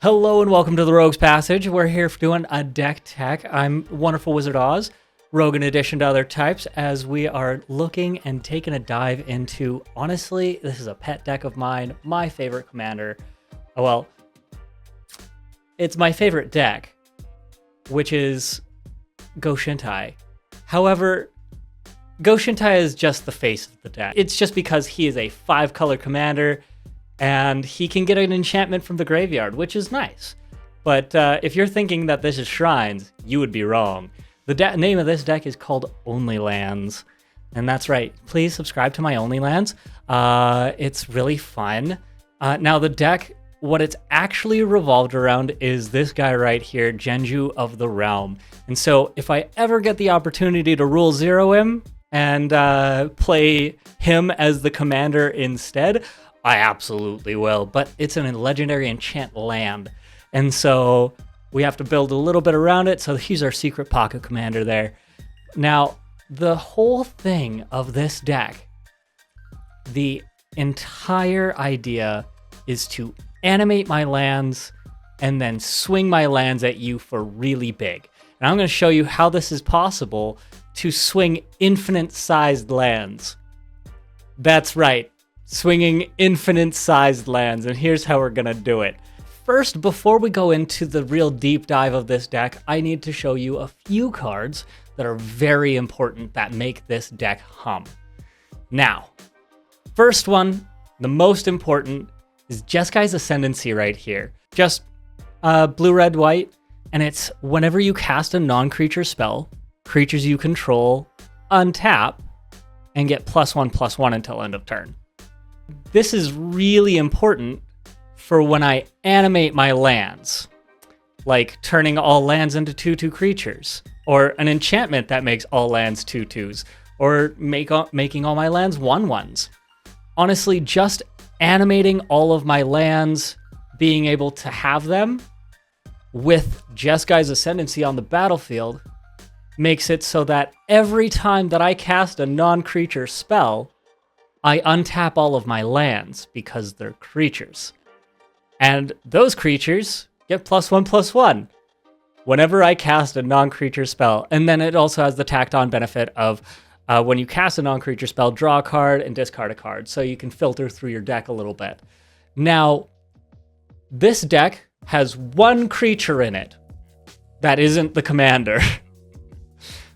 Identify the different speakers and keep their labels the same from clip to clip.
Speaker 1: Hello and welcome to the Rogue's Passage. We're here for doing a deck tech. I'm Wonderful Wizard Auz, rogue in addition to other types, as we are looking and taking a dive into, honestly, this is a pet deck of mine, my favorite commander. Well, it's my favorite deck, which is Go-Shintai. However, Go-Shintai is just the face of the deck. It's just because he is a 5-color commander, and he can get an enchantment from the graveyard, which is nice. But if you're thinking that this is Shrines, you would be wrong. The name of this deck is called OnlyLands. And that's right. Please subscribe to my OnlyLands. It's really fun. Now, the deck, what it's actually revolved around is this guy right here, Genju of the Realm. And so if I ever get the opportunity to rule 0 him and play him as the commander instead, I absolutely will, but it's a legendary enchant land. And so we have to build a little bit around it. So he's our secret pocket commander there. Now, the whole thing of this deck, the entire idea is to animate my lands and then swing my lands at you for really big. And I'm going to show you how this is possible to swing infinite sized lands. That's right. Swinging infinite-sized lands, and here's how we're gonna do it. First, before we go into the real deep dive of this deck, I need to show you a few cards that are very important that make this deck hum. Now, first one, the most important, is Jeskai Ascendancy right here. Just blue, red, white, and it's whenever you cast a non-creature spell, creatures you control untap and get +1/+1 until end of turn. This is really important for when I animate my lands, like turning all lands into 2/2 creatures, or an enchantment that makes all lands 2/2s, or making all my lands 1/1s. Honestly, just animating all of my lands, being able to have them with Jeskai Ascendancy on the battlefield makes it so that every time that I cast a non-creature spell, I untap all of my lands because they're creatures. And those creatures get +1/+1 whenever I cast a non-creature spell. And then it also has the tacked on benefit of when you cast a non-creature spell, draw a card and discard a card. So you can filter through your deck a little bit. Now, this deck has one creature in it that isn't the commander.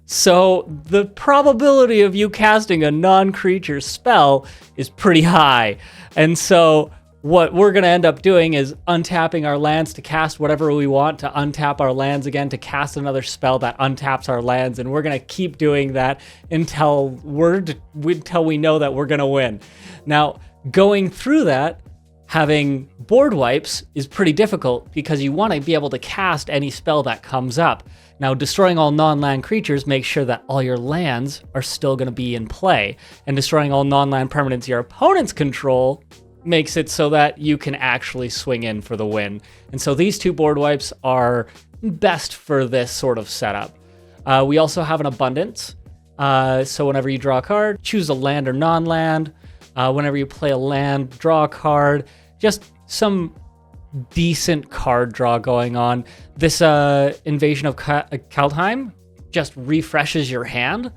Speaker 1: So the probability of you casting a non-creature spell is pretty high. And so what we're going to end up doing is untapping our lands to cast whatever we want, to untap our lands again, to cast another spell that untaps our lands. And we're going to keep doing that until we know that we're going to win. Now, going through that, having board wipes is pretty difficult because you want to be able to cast any spell that comes up. Now, destroying all non-land creatures makes sure that all your lands are still going to be in play. And destroying all non-land permanents your opponents control makes it so that you can actually swing in for the win. And so these two board wipes are best for this sort of setup. We also have an abundance. So whenever you draw a card, choose a land or non-land. Whenever you play a land, draw a card. Just some decent card draw going on. This Invasion of Kaldheim just refreshes your hand.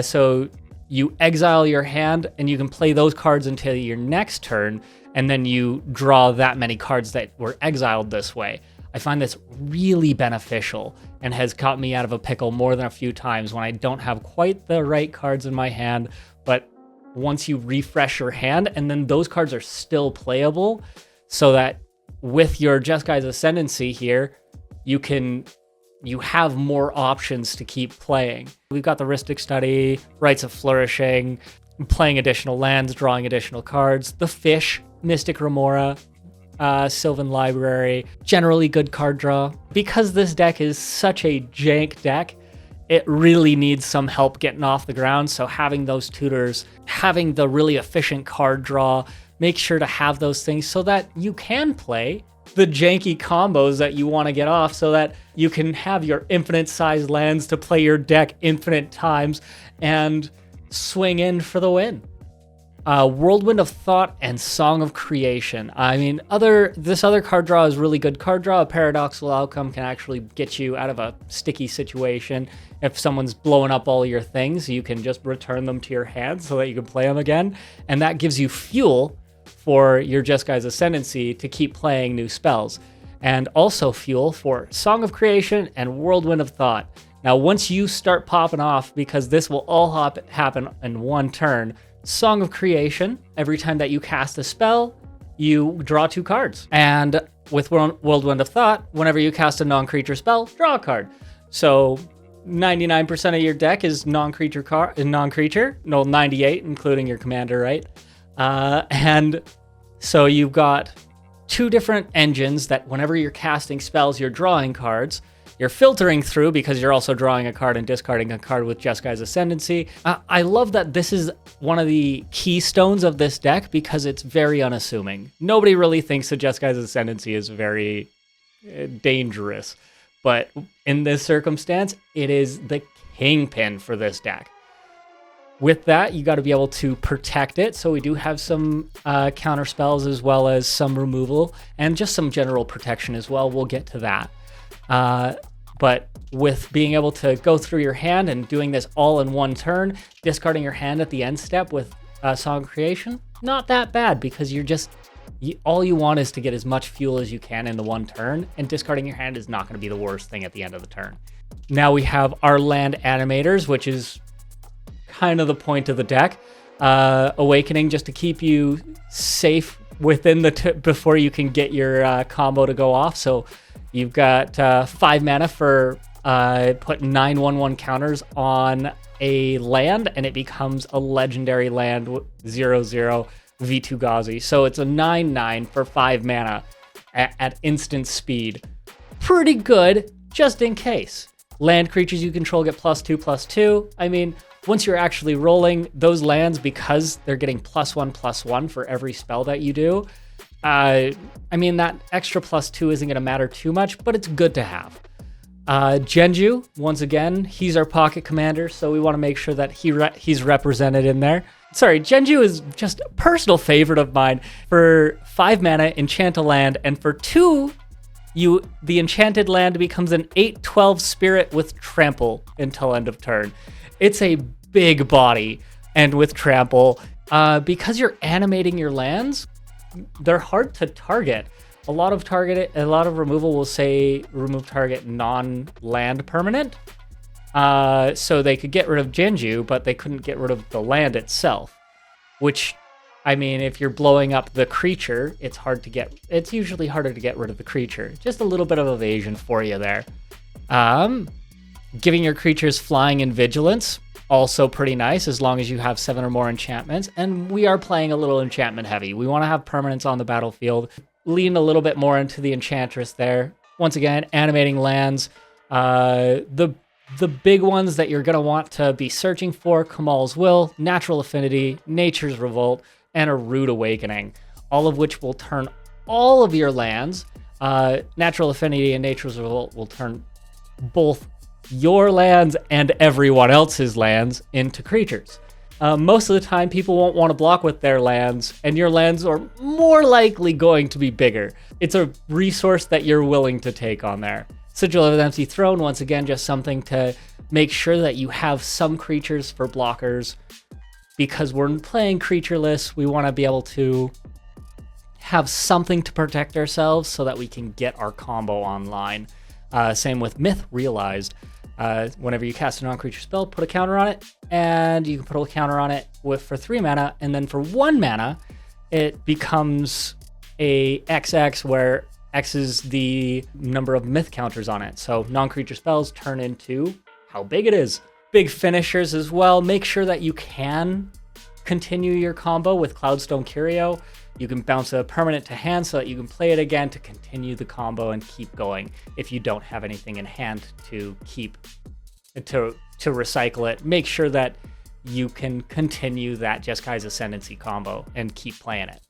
Speaker 1: So you exile your hand and you can play those cards until your next turn, and then you draw that many cards that were exiled this way. I find this really beneficial and has caught me out of a pickle more than a few times when I don't have quite the right cards in my hand, but once you refresh your hand, and then those cards are still playable, so that with your Jeskai Ascendancy here, you have more options to keep playing. We've got the Rhystic Study, Rites of Flourishing, playing additional lands, drawing additional cards, the Fish, Mystic Remora, Sylvan Library, generally good card draw. Because this deck is such a jank deck, it really needs some help getting off the ground. So having those tutors, having the really efficient card draw, make sure to have those things so that you can play the janky combos that you want to get off, so that you can have your infinite sized lands to play your deck infinite times and swing in for the win. Whirlwind of Thought and Song of Creation. I mean, this other card draw is really good card draw. A paradoxical outcome can actually get you out of a sticky situation. If someone's blowing up all your things, you can just return them to your hand so that you can play them again. And that gives you fuel for your Jeskai Ascendancy to keep playing new spells. And also fuel for Song of Creation and Whirlwind of Thought. Now, once you start popping off, because this will all happen in one turn, Song of Creation, every time that you cast a spell, you draw 2 cards. And with Whirlwind of Thought, whenever you cast a non-creature spell, draw a card. So 99% of your deck is non-creature. No, 98, including your commander, right? And so you've got 2 different engines that whenever you're casting spells, you're drawing cards. You're filtering through because you're also drawing a card and discarding a card with Jeskai's Ascendancy. I love that this is one of the keystones of this deck because it's very unassuming. Nobody really thinks that Jeskai's Ascendancy is very dangerous. But in this circumstance, it is the kingpin for this deck. With that, you got to be able to protect it. So we do have some counter spells as well as some removal and just some general protection as well. We'll get to that. But with being able to go through your hand and doing this all in one turn, discarding your hand at the end step with Song of Creation, not that bad because all you want is to get as much fuel as you can in the one turn, and discarding your hand is not going to be the worst thing at the end of the turn. Now we have our land animators, which is kind of the point of the deck. Awakening just to keep you safe within before you can get your combo to go off. So you've got 5 mana for putting 9/1/1 counters on a land, and it becomes a legendary land 0/0 Vitu-Ghazi. So it's a 9/9 for 5 mana at instant speed. Pretty good, just in case. Land creatures you control get +2/+2. I mean, once you're actually rolling those lands, because they're getting +1/+1 for every spell that you do, I mean, that extra +2 isn't going to matter too much, but it's good to have. Genju, once again, he's our pocket commander, so we want to make sure that he's represented in there. Sorry, Genju is just a personal favorite of mine. For 5 mana, enchant a land, and for 2, the enchanted land becomes an 8/12 spirit with trample until end of turn. It's a big body, and with trample, because you're animating your lands, they're hard to target. A lot of removal will say remove target non-land permanent. So they could get rid of Genju, but they couldn't get rid of the land itself. Which, I mean, if you're blowing up the creature, it's usually harder to get rid of the creature. Just a little bit of evasion for you there. Giving your creatures flying and vigilance, also pretty nice as long as you have 7 or more enchantments. And we are playing a little enchantment heavy. We want to have permanents on the battlefield. Lean a little bit more into the Enchantress there. Once again, animating lands. The big ones that you're going to want to be searching for: Kamal's Will, Natural Affinity, Nature's Revolt, and a Rude Awakening. All of which will turn all of your lands. Natural Affinity and Nature's Revolt will turn both your lands and everyone else's lands into creatures. Most of the time, people won't want to block with their lands, and your lands are more likely going to be bigger. It's a resource that you're willing to take on there. Sigil of an Empty Throne, once again, just something to make sure that you have some creatures for blockers. Because we're playing creatureless, we want to be able to have something to protect ourselves so that we can get our combo online. Same with Myth Realized. Whenever you cast a non-creature spell, put a counter on it, and you can put a counter on it for 3 mana, and then for 1 mana, it becomes a XX, where X is the number of myth counters on it. So non-creature spells turn into how big it is. Big finishers as well. Make sure that you can continue your combo with Cloudstone Curio. You can bounce a permanent to hand so that you can play it again to continue the combo and keep going. If you don't have anything in hand to recycle it, make sure that you can continue that Jeskai's Ascendancy combo and keep playing it.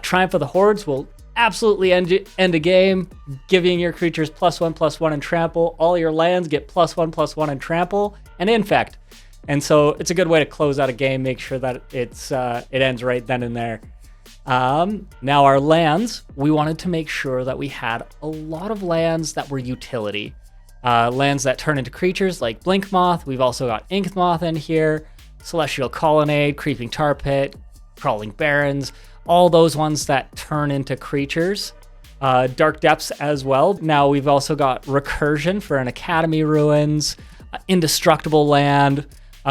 Speaker 1: Triumph of the Hordes will absolutely end a game, giving your creatures +1/+1 and trample. All your lands get +1/+1 and trample and infect. And so it's a good way to close out a game, make sure that it ends right then and there. Now our lands, we wanted to make sure that we had a lot of lands that were utility. Lands that turn into creatures like Blink Moth. We've also got Ink Moth in here, Celestial Colonnade, Creeping Tar Pit, Crawling Barrens, all those ones that turn into creatures. Dark Depths as well. Now we've also got Recursion for an Academy Ruins, Indestructible Land,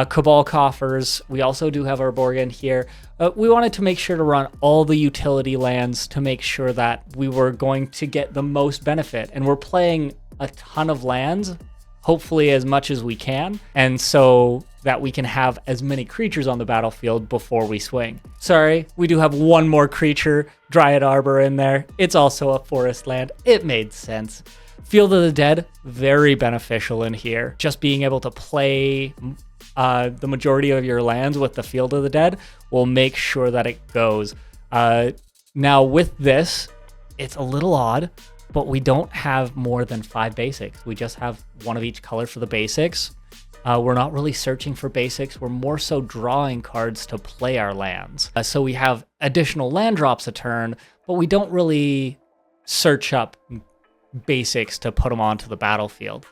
Speaker 1: Cabal Coffers. We also do have our Borg in here. We wanted to make sure to run all the utility lands to make sure that we were going to get the most benefit. And we're playing a ton of lands, hopefully as much as we can, and so that we can have as many creatures on the battlefield before we swing. Sorry, we do have one more creature, Dryad Arbor, in there. It's also a forest land. It made sense. Field of the Dead, very beneficial in here. Just being able to play the majority of your lands with the Field of the Dead will make sure that it goes. Now with this, it's a little odd, but we don't have more than 5 basics. We just have one of each color for the basics. We're not really searching for basics. We're more so drawing cards to play our lands. So we have additional land drops a turn, but we don't really search up basics to put them onto the battlefield.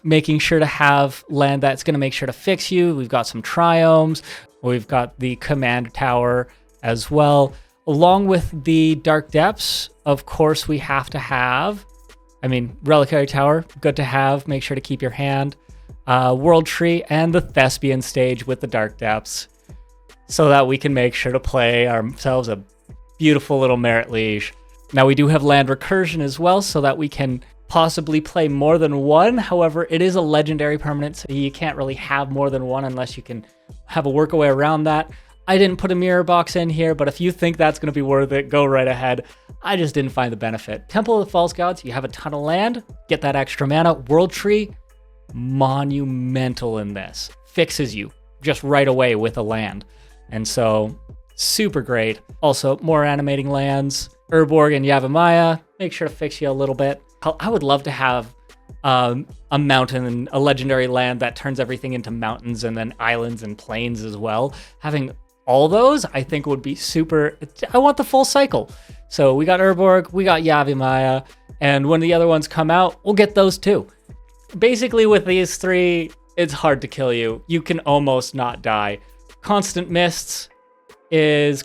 Speaker 1: Making sure to have land that's going to make sure to fix you. We've got some triomes. We've got the command tower as well. Along with the Dark Depths, of course, we have to have, Reliquary Tower, good to have. Make sure to keep your hand. World Tree and the Thespian Stage with the Dark Depths, so that we can make sure to play ourselves a beautiful little Merit Liege. Now we do have land recursion as well, so that we can possibly play more than one. However, it is a legendary permanent, so you can't really have more than one unless you can have a workaway around that. I didn't put a mirror box in here, but if you think that's going to be worth it, go right ahead. I just didn't find the benefit. Temple of the False Gods, you have a ton of land, get that extra mana. World Tree, monumental in this. Fixes you just right away with a land. And so, super great. Also, more animating lands. Urborg and Yavimaya, make sure to fix you a little bit. I would love to have a mountain and a legendary land that turns everything into mountains and then islands and plains as well. Having all those, I think, would be super. I want the full cycle. So we got Urborg, we got Yavimaya, and when the other ones come out, we'll get those too. Basically, with these 3, it's hard to kill you. You can almost not die. Constant Mists is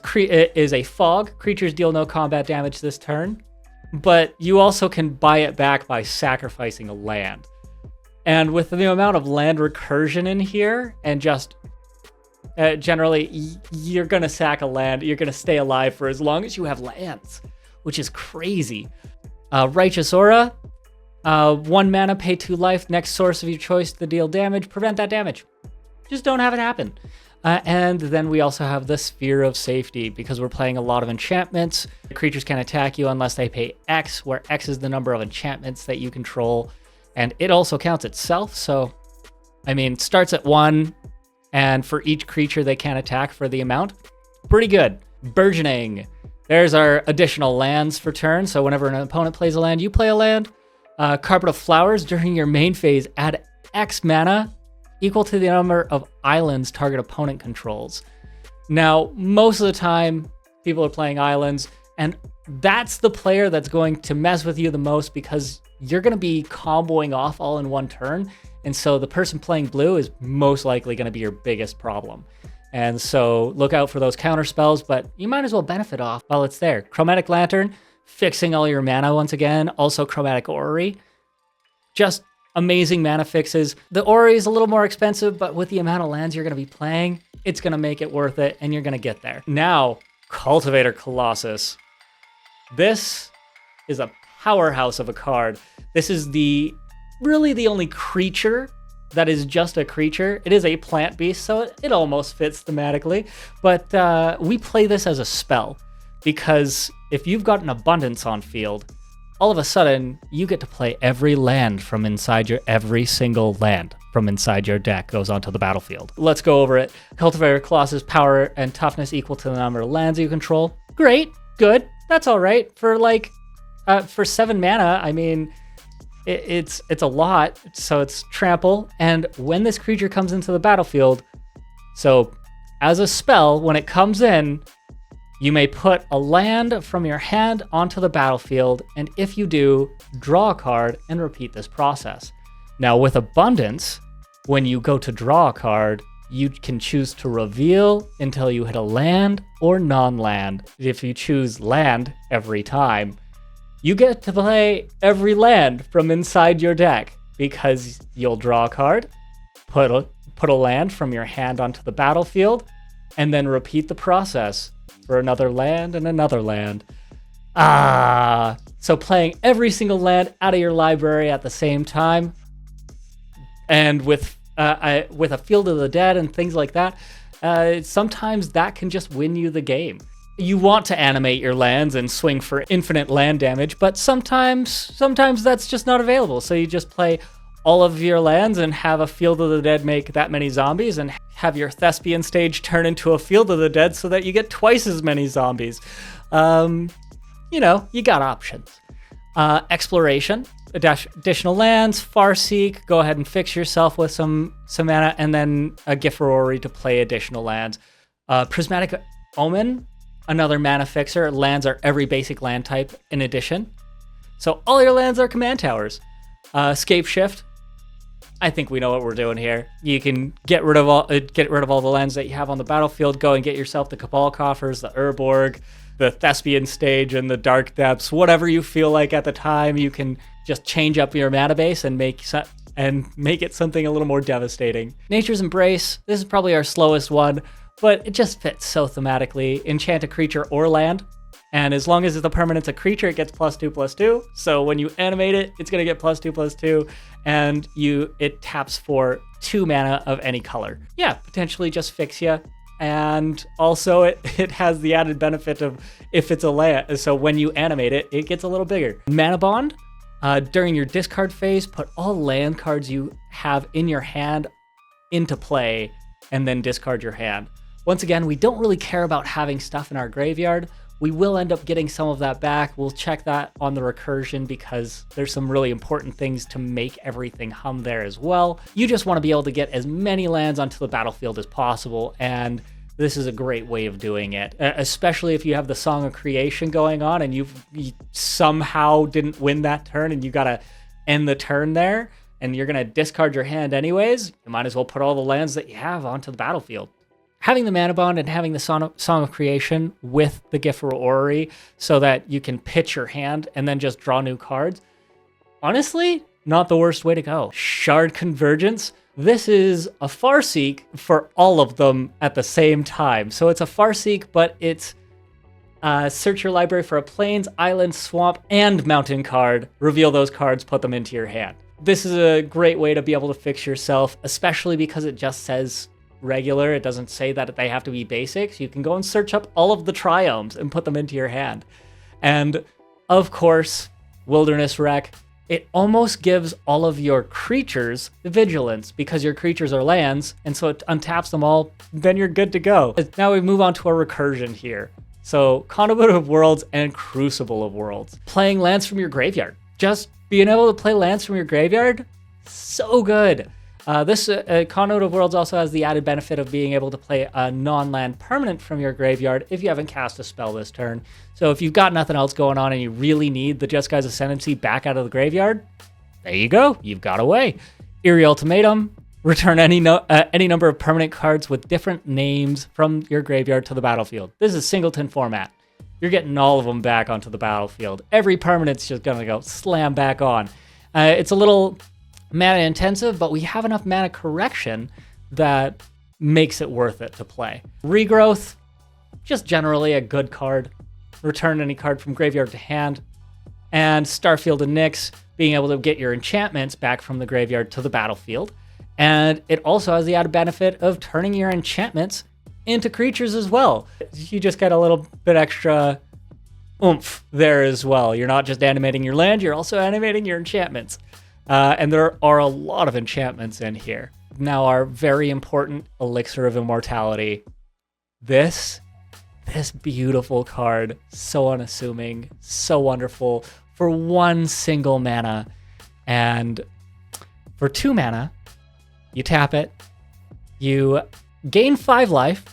Speaker 1: a fog. Creatures deal no combat damage this turn, but you also can buy it back by sacrificing a land. And with the amount of land recursion in here, and just generally, you're going to sack a land. You're going to stay alive for as long as you have lands, which is crazy. Righteous Aura, 1 mana, pay 2 life. Next source of your choice to deal damage. Prevent that damage. Just don't have it happen. And then we also have the Sphere of Safety, because we're playing a lot of enchantments. The creatures can't attack you unless they pay X, where X is the number of enchantments that you control. And it also counts itself. So, it starts at 1. And for each creature they can't attack for the amount. Pretty good. Burgeoning. There's our additional lands for turn. So whenever an opponent plays a land, you play a land. Carpet of Flowers. During your main phase, add X mana equal to the number of islands target opponent controls. Now, most of the time, people are playing islands, and that's the player that's going to mess with you the most, because you're going to be comboing off all in one turn. And so the person playing blue is most likely going to be your biggest problem. And so look out for those counter spells, but you might as well benefit off while it's there. Chromatic Lantern, fixing all your mana once again. Also Chromatic Orrery. Just amazing mana fixes. The Orrery is a little more expensive, but with the amount of lands you're going to be playing, it's going to make it worth it, and you're going to get there. Now, Cultivator Colossus. This is a powerhouse of a card. This is really the only creature that is just a creature. It is a plant beast, so it almost fits thematically. But we play this as a spell, because if you've got an abundance on field, all of a sudden you get to play every land from inside every single land from inside your deck goes onto the battlefield. Let's go over it. Cultivator Colossus, power and toughness equal to the number of lands you control. Great, good. That's all right for for 7 mana. It's a lot, so it's trample. And when this creature comes into the battlefield, so as a spell, when it comes in, you may put a land from your hand onto the battlefield, and if you do, draw a card and repeat this process. Now with Abundance, when you go to draw a card, you can choose to reveal until you hit a land or non-land. If you choose land every time, you get to play every land from inside your deck because you'll draw a card, put a land from your hand onto the battlefield, and then repeat the process for another land and another land. So playing every single land out of your library at the same time, and with a Field of the Dead and things like that, sometimes that can just win you the game. You want to animate your lands and swing for infinite land damage, but sometimes that's just not available. So you just play all of your lands and have a Field of the Dead make that many zombies, and have your Thespian stage turn into a Field of the Dead so that you get twice as many zombies. You got options. Exploration, additional lands, Farseek, go ahead and fix yourself with some mana, and then a Giffarori to play additional lands. Prismatic Omen, another mana fixer. Lands are every basic land type in addition. So all your lands are command towers. Scape Shift, I think we know what we're doing here. You can get rid of all the lands that you have on the battlefield. Go and get yourself the Cabal Coffers, the Urborg, the Thespian stage, and the Dark Depths. Whatever you feel like at the time, you can just change up your mana base and make it something a little more devastating. Nature's Embrace. This is probably our slowest one, but it just fits so thematically. Enchant a creature or land. And as long as the permanent's a creature, it gets +2/+2. So when you animate it, it's going to get +2/+2. And it taps for 2 mana of any color. Yeah, potentially just fix you. And also it has the added benefit of if it's a land. So when you animate it, it gets a little bigger. Mana Bond. During your discard phase, put all land cards you have in your hand into play and then discard your hand. Once again, we don't really care about having stuff in our graveyard. We will end up getting some of that back. We'll check that on the recursion because there's some really important things to make everything hum there as well. You just want to be able to get as many lands onto the battlefield as possible, and this is a great way of doing it, especially if you have the Song of Creation going on and you somehow didn't win that turn and you got to end the turn there and you're going to discard your hand anyways. You might as well put all the lands that you have onto the battlefield. Having the Mana Bond and having the Song of Creation with the Giffarori so that you can pitch your hand and then just draw new cards, honestly, not the worst way to go. Shard Convergence. This is a Farseek for all of them at the same time. So it's a Farseek, but it's search your library for a Plains, Island, Swamp, and Mountain card. Reveal those cards, put them into your hand. This is a great way to be able to fix yourself, especially because it just says regular. It doesn't say that they have to be basics. You can go and search up all of the triomes and put them into your hand. And of course, Wilderness Wreck. It almost gives all of your creatures vigilance because your creatures are lands, and so it untaps them all, then you're good to go. Now we move on to our recursion here. So Conduit of Worlds and Crucible of Worlds. Playing lands from your graveyard. Just being able to play lands from your graveyard, so good. This Conduit of Worlds also has the added benefit of being able to play a non-land permanent from your graveyard if you haven't cast a spell this turn. So if you've got nothing else going on and you really need the Jeskai Ascendancy back out of the graveyard, there you go. You've got a way. Eerie Ultimatum. Return any number of permanent cards with different names from your graveyard to the battlefield. This is singleton format. You're getting all of them back onto the battlefield. Every permanent's just going to go slam back on. It's a little mana intensive, but we have enough mana correction that makes it worth it to play. Regrowth, just generally a good card. Return any card from graveyard to hand. And Starfield and Nyx, being able to get your enchantments back from the graveyard to the battlefield. And it also has the added benefit of turning your enchantments into creatures as well. You just get a little bit extra oomph there as well. You're not just animating your land, you're also animating your enchantments. And there are a lot of enchantments in here. Now, our very important Elixir of Immortality. This beautiful card, so unassuming, so wonderful. For 1 single mana, And for 2 mana, you tap it, you gain 5 life.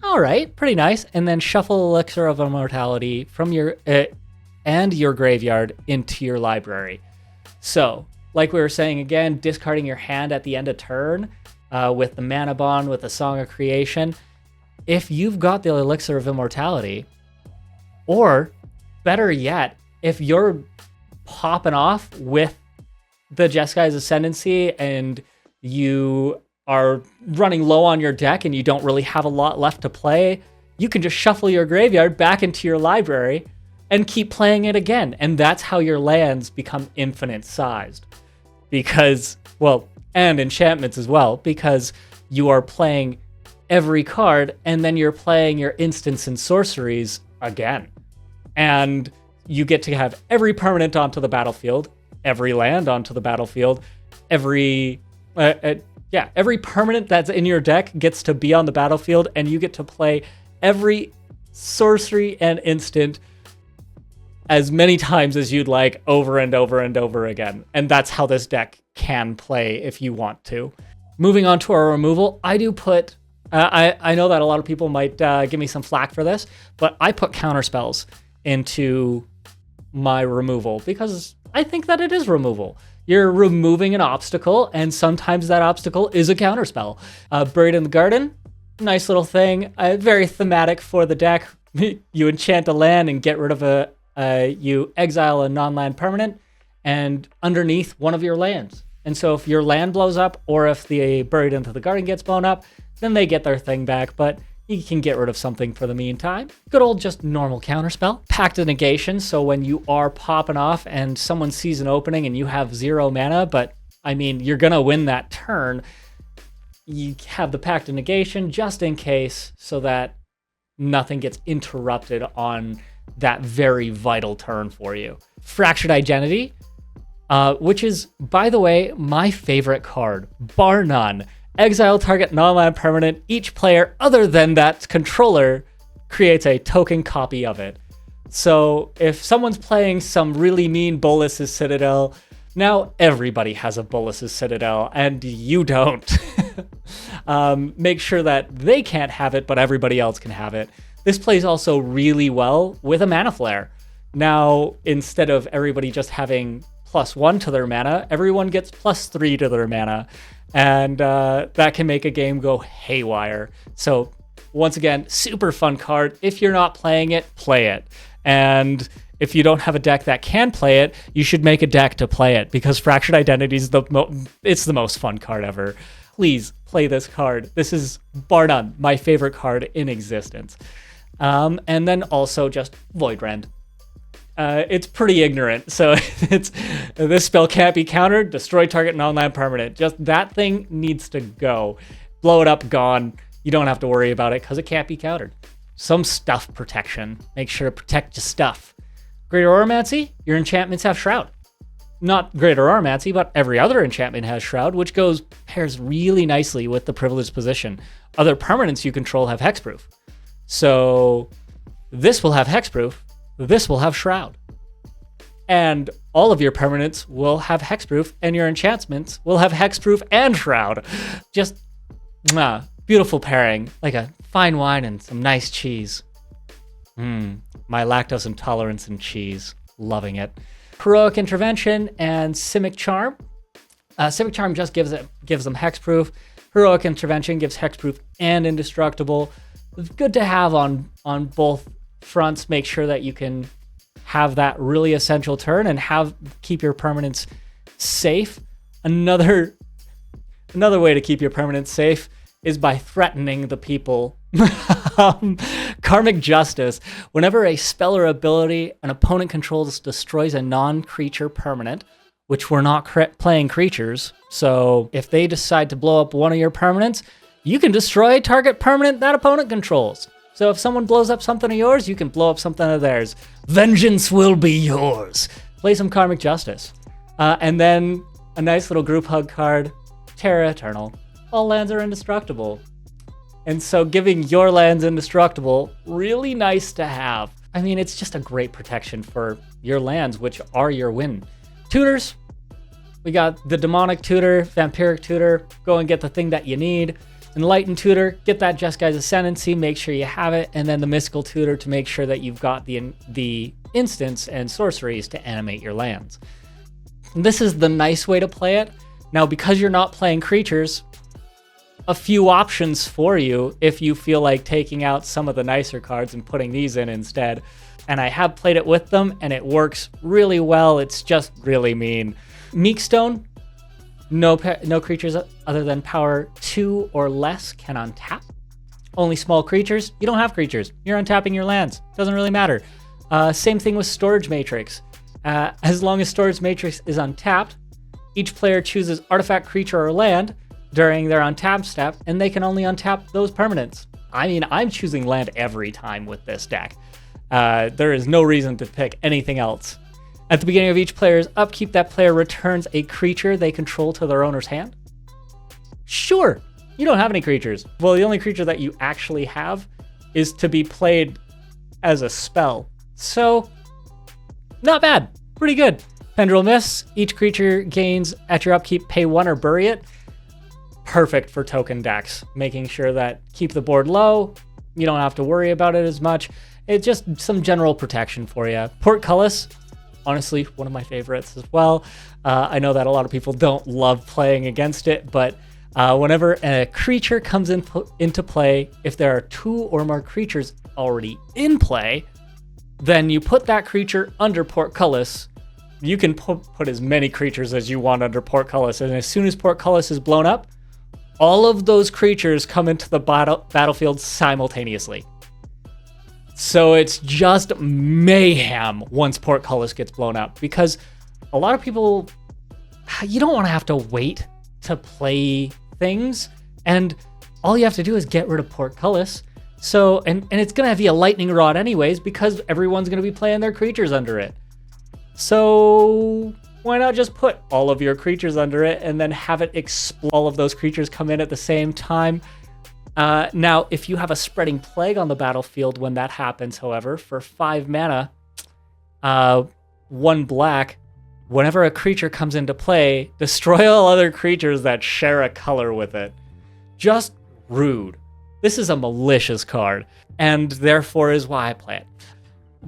Speaker 1: All right, pretty nice. And then shuffle Elixir of Immortality from your and your graveyard into your library. So, like we were saying again, discarding your hand at the end of turn with the Mana Bond, with the Song of Creation. If you've got the Elixir of Immortality, or better yet, if you're popping off with the Jeskai Ascendancy and you are running low on your deck and you don't really have a lot left to play, you can just shuffle your graveyard back into your library and keep playing it again. And that's how your lands become infinite sized. Because, well, and enchantments as well, because you are playing every card and then you're playing your instants and sorceries again. And you get to have every permanent onto the battlefield, every land onto the battlefield, every permanent that's in your deck gets to be on the battlefield, and you get to play every sorcery and instant as many times as you'd like, over and over and over again. And that's how this deck can play if you want to. Moving on to our removal, I do put, I know that a lot of people might give me some flack for this, but I put counterspells into my removal because I think that it is removal. You're removing an obstacle, and sometimes that obstacle is a counterspell. Buried in the Garden, nice little thing, very thematic for the deck. You enchant a land and get rid of you exile a non-land permanent, and underneath one of your lands. And so if your land blows up, or if the Buried into the Garden gets blown up, then they get their thing back, but you can get rid of something for the meantime. Good old just normal counterspell. Pact of Negation, so when you are popping off and someone sees an opening and you have 0 mana, but I mean, you're gonna win that turn, you have the Pact of Negation just in case, so that nothing gets interrupted on that very vital turn for you. Fractured Identity, which is, by the way, my favorite card, bar none. Exile target non-land permanent. Each player other than that controller creates a token copy of it. So if someone's playing some really mean Bolas's Citadel, now everybody has a Bolas's Citadel, and you don't. Make sure that they can't have it, but everybody else can have it. This plays also really well with a Mana Flare. Now, instead of everybody just having +1 to their mana, everyone gets +3 to their mana. And that can make a game go haywire. So once again, super fun card. If you're not playing it, play it. And if you don't have a deck that can play it, you should make a deck to play it, because Fractured Identity is it's the most fun card ever. Please play this card. This is, bar none, my favorite card in existence. And then also just Voidrend. It's pretty ignorant, so this spell can't be countered. Destroy target non-land permanent. Just that thing needs to go. Blow it up, gone. You don't have to worry about it because it can't be countered. Some stuff protection. Make sure to protect your stuff. Greater Oromancy, your enchantments have Shroud. Not Greater Oromancy, but every other enchantment has Shroud, which pairs really nicely with the Privileged Position. Other permanents you control have Hexproof. So this will have Hexproof. This will have Shroud. And all of your permanents will have Hexproof, and your enchantments will have Hexproof and Shroud. Just beautiful pairing, like a fine wine and some nice cheese. My lactose intolerance and cheese. Loving it. Heroic Intervention and Simic Charm. Simic Charm just gives them Hexproof. Heroic Intervention gives Hexproof and Indestructible. It's good to have on both fronts. Make sure that you can have that really essential turn and keep your permanents safe. Another way to keep your permanents safe is by threatening the people. Karmic Justice. Whenever a spell or ability an opponent controls destroys a non-creature permanent, which we're not playing creatures, so if they decide to blow up one of your permanents, you can destroy a target permanent that opponent controls. So if someone blows up something of yours, you can blow up something of theirs. Vengeance will be yours. Play some Karmic Justice. And then a nice little group hug card, Terra Eternal. All lands are indestructible. And so giving your lands indestructible, really nice to have. I mean, it's just a great protection for your lands, which are your win. Tutors, We got the Demonic Tutor, Vampiric Tutor, go and get the thing that you need. Enlightened Tutor, get that Just Guy's Ascendancy, make sure you have it. And then the Mystical Tutor to make sure that you've got the instants and sorceries to animate your lands. This is the nice way to play it. Now, because you're not playing creatures, a few options for you if you feel like taking out some of the nicer cards and putting these in instead. And I have played it with them, and it works really well. It's just really mean. Meekstone, no creatures other than power 2 or less can untap. Only small creatures. You don't have creatures. You're untapping your lands. Doesn't really matter. Same thing with Storage Matrix. As long as Storage Matrix is untapped, each player chooses artifact, creature, or land during their untap step, and they can only untap those permanents. I mean, I'm choosing land every time with this deck. There is no reason to pick anything else. At the beginning of each player's upkeep, that player returns a creature they control to their owner's hand. Sure, you don't have any creatures. Well, the only creature that you actually have is to be played as a spell. So, not bad. Pretty good. Pendulum Mists, each creature gains at your upkeep, pay 1 or bury it. Perfect for token decks, making sure that keep the board low, you don't have to worry about it as much. It's just some general protection for you. Portcullis, honestly, one of my favorites as well. I know that a lot of people don't love playing against it, but whenever a creature comes into play, if there are 2 or more creatures already in play, then you put that creature under Portcullis. You can put as many creatures as you want under Portcullis, and as soon as Portcullis is blown up, all of those creatures come into the battlefield simultaneously. So it's just mayhem once Portcullis gets blown up, because a lot of people, you don't want to have to wait to play things, and all you have to do is get rid of Portcullis. So, and it's going to be a lightning rod anyways, because everyone's going to be playing their creatures under it. So why not just put all of your creatures under it and then have it explode? All of those creatures come in at the same time. Now, if you have a Spreading Plague on the battlefield when that happens, however, for 5 mana, 1 black, whenever a creature comes into play, destroy all other creatures that share a color with it. Just rude. This is a malicious card, and therefore is why I play it.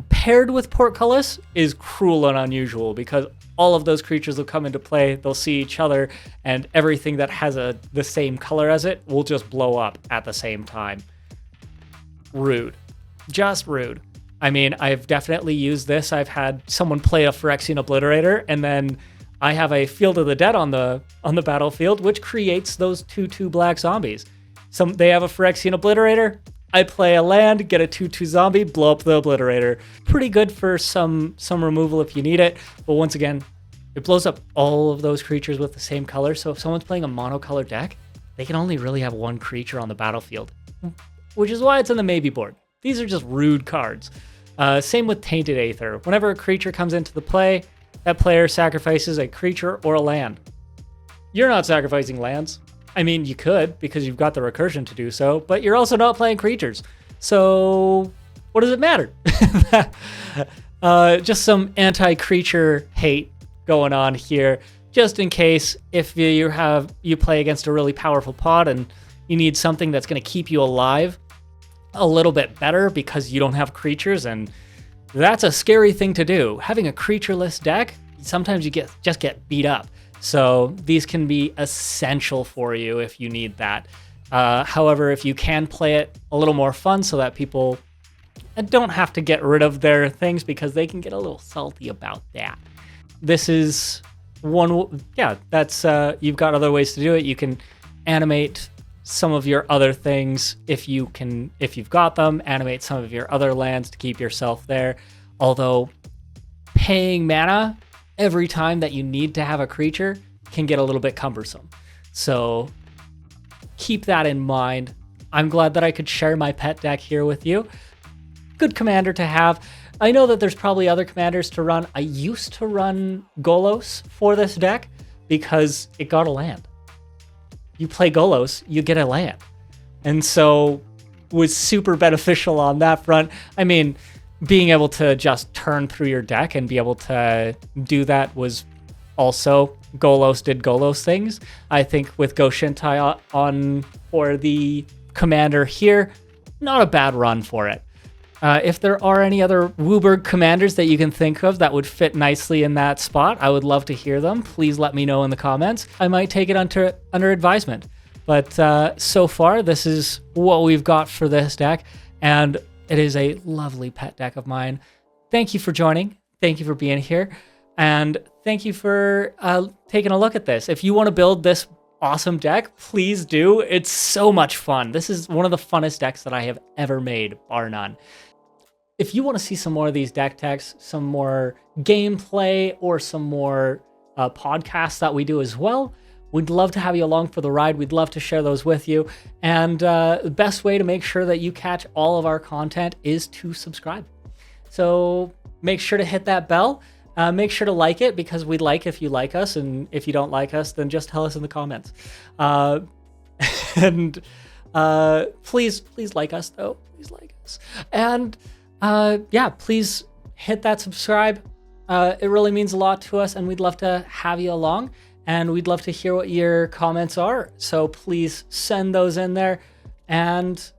Speaker 1: Paired with Portcullis is cruel and unusual, because all of those creatures will come into play, they'll see each other, and everything that has the same color as it will just blow up at the same time. Rude. Just rude. I mean, I've definitely used this. I've had someone play a Phyrexian Obliterator, and then I have a Field of the Dead on the battlefield, which creates those 2/2 black zombies. They have a Phyrexian Obliterator, I play a land, get a 2/2 zombie, blow up the Obliterator. Pretty good for some removal if you need it, but once again, it blows up all of those creatures with the same color, so if someone's playing a monocolored deck, they can only really have 1 creature on the battlefield, which is why it's in the maybe board. These are just rude cards. Same with Tainted Aether. Whenever a creature comes into the play, that player sacrifices a creature or a land. You're not sacrificing lands. I mean, you could, because you've got the recursion to do so, but you're also not playing creatures. So what does it matter? Just some anti-creature hate going on here, just in case if you play against a really powerful pod and you need something that's going to keep you alive a little bit better because you don't have creatures, and that's a scary thing to do. Having a creatureless deck, sometimes you just get beat up. So these can be essential for you if you need that. However, if you can play it a little more fun so that people don't have to get rid of their things because they can get a little salty about that. This is one, that's, you've got other ways to do it. You can animate some of your other things if you've got them, animate some of your other lands to keep yourself there. Although paying mana every time that you need to have a creature can get a little bit cumbersome. So keep that in mind. I'm glad that I could share my pet deck here with you. Good commander to have. I know that there's probably other commanders to run. I used to run Golos for this deck because it got a land. You play Golos, you get a land. And so was super beneficial on that front. I mean, being able to just turn through your deck and be able to do that was Also, Golos did Golos things. I think with Go-Shintai on for the commander here, not a bad run for it. If there are any other WUBRG commanders that you can think of that would fit nicely in that spot, I would love to hear them. Please let me know in the comments. I might take it under advisement. But so far, this is what we've got for this deck, and it is a lovely pet deck of mine. Thank you for joining. Thank you for being here, and thank you for taking a look at this. If you want to build this awesome deck, please do. It's so much fun. This is one of the funnest decks that I have ever made, bar none. If you want to see some more of these deck techs, some more gameplay, or some more podcasts that we do as well, we'd love to have you along for the ride. We'd love to share those with you. And the best way to make sure that you catch all of our content is to subscribe. So make sure to hit that bell. Make sure to like it, because we'd like if you like us. And if you don't like us, then just tell us in the comments. And please like us, though. Please like us. And yeah, please hit that subscribe. It really means a lot to us, and we'd love to have you along, and we'd love to hear what your comments are. So please send those in there, and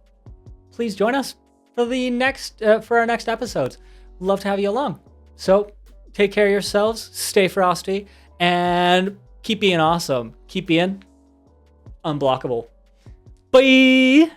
Speaker 1: please join us for the next for our next episodes. We'd love to have you along. So take care of yourselves, stay frosty, and keep being awesome. Keep being unblockable. Bye.